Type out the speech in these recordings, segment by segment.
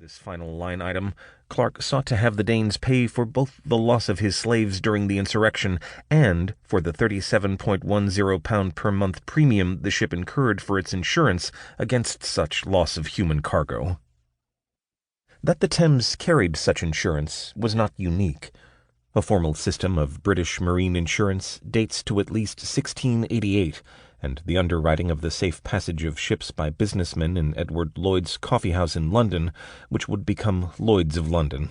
this final line item, Clark sought to have the Danes pay for both the loss of his slaves during the insurrection and for the £37.10 per month premium the ship incurred for its insurance against such loss of human cargo. That the Thames carried such insurance was not unique. A formal system of British marine insurance dates to at least 1688, and the underwriting of the safe passage of ships by businessmen in Edward Lloyd's coffeehouse in London, which would become Lloyd's of London.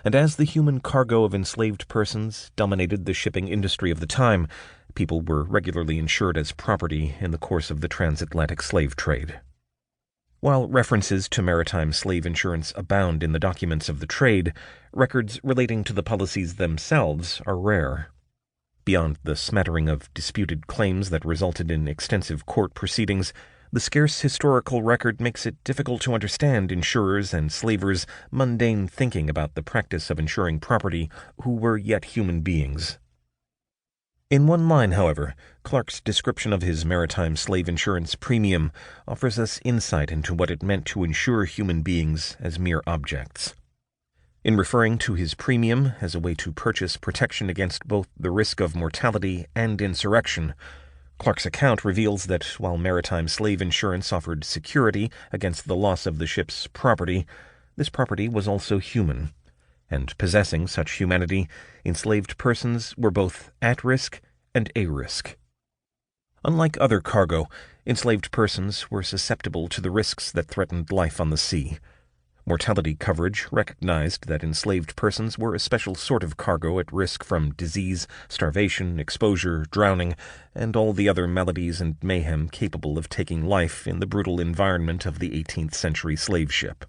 And as the human cargo of enslaved persons dominated the shipping industry of the time, people were regularly insured as property in the course of the transatlantic slave trade. While references to maritime slave insurance abound in the documents of the trade, records relating to the policies themselves are rare. Beyond the smattering of disputed claims that resulted in extensive court proceedings, the scarce historical record makes it difficult to understand insurers' and slavers' mundane thinking about the practice of insuring property who were yet human beings. In one line, however, Clark's description of his maritime slave insurance premium offers us insight into what it meant to insure human beings as mere objects. In referring to his premium as a way to purchase protection against both the risk of mortality and insurrection, Clark's account reveals that while maritime slave insurance offered security against the loss of the ship's property, this property was also human, and possessing such humanity, enslaved persons were both at risk and a risk. Unlike other cargo, enslaved persons were susceptible to the risks that threatened life on the sea. Mortality coverage recognized that enslaved persons were a special sort of cargo at risk from disease, starvation, exposure, drowning, and all the other maladies and mayhem capable of taking life in the brutal environment of the 18th century slave ship.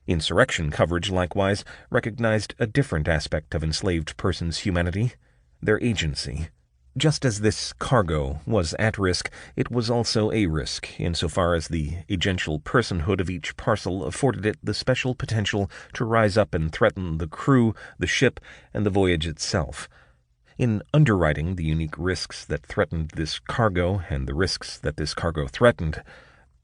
Insurrection coverage, likewise, recognized a different aspect of enslaved persons' humanity, their agency. Just as this cargo was at risk, it was also a risk, insofar as the agential personhood of each parcel afforded it the special potential to rise up and threaten the crew, the ship, and the voyage itself. In underwriting the unique risks that threatened this cargo and the risks that this cargo threatened,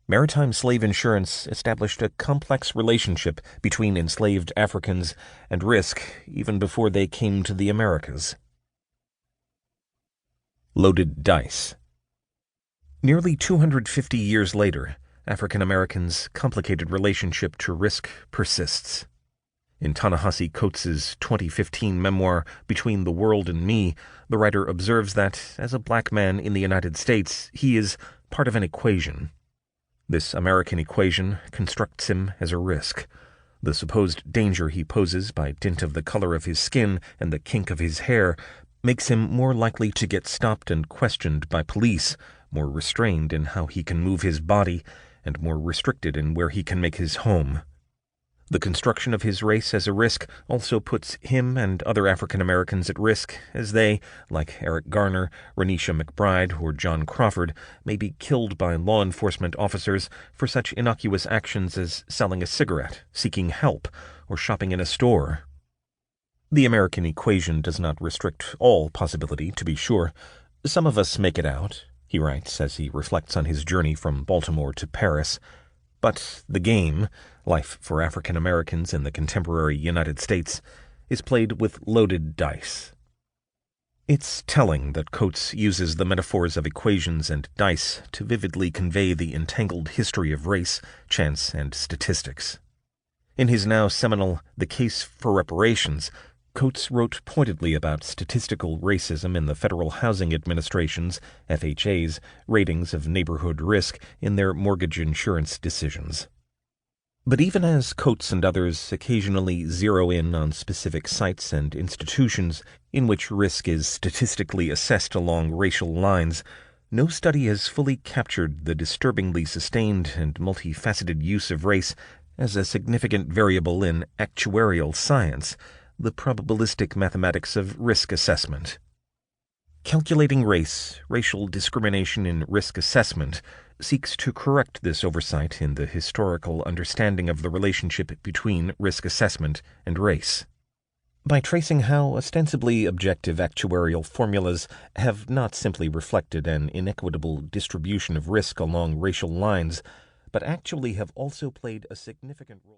maritime slave insurance established a complex relationship between enslaved Africans and risk even before they came to the Americas. Loaded dice. Nearly 250 years later, African Americans' complicated relationship to risk persists. In Ta-Nehisi Coates's 2015 memoir, Between the World and Me, the writer observes that, as a black man in the United States, he is part of an equation. This American equation constructs him as a risk. The supposed danger he poses by dint of the color of his skin and the kink of his hair makes him more likely to get stopped and questioned by police, more restrained in how he can move his body, and more restricted in where he can make his home. The construction of his race as a risk also puts him and other African Americans at risk, as they, like Eric Garner, Renisha McBride, or John Crawford, may be killed by law enforcement officers for such innocuous actions as selling a cigarette, seeking help, or shopping in a store. The American equation does not restrict all possibility, to be sure. Some of us make it out, he writes as he reflects on his journey from Baltimore to Paris. But the game, life for African Americans in the contemporary United States, is played with loaded dice. It's telling that Coates uses the metaphors of equations and dice to vividly convey the entangled history of race, chance, and statistics. In his now seminal The Case for Reparations, Coates wrote pointedly about statistical racism in the Federal Housing Administration's, FHA's, ratings of neighborhood risk in their mortgage insurance decisions. But even as Coates and others occasionally zero in on specific sites and institutions in which risk is statistically assessed along racial lines, no study has fully captured the disturbingly sustained and multifaceted use of race as a significant variable in actuarial science, the probabilistic mathematics of risk assessment. Calculating race, racial discrimination in risk assessment, seeks to correct this oversight in the historical understanding of the relationship between risk assessment and race. By tracing how ostensibly objective actuarial formulas have not simply reflected an inequitable distribution of risk along racial lines, but actually have also played a significant role.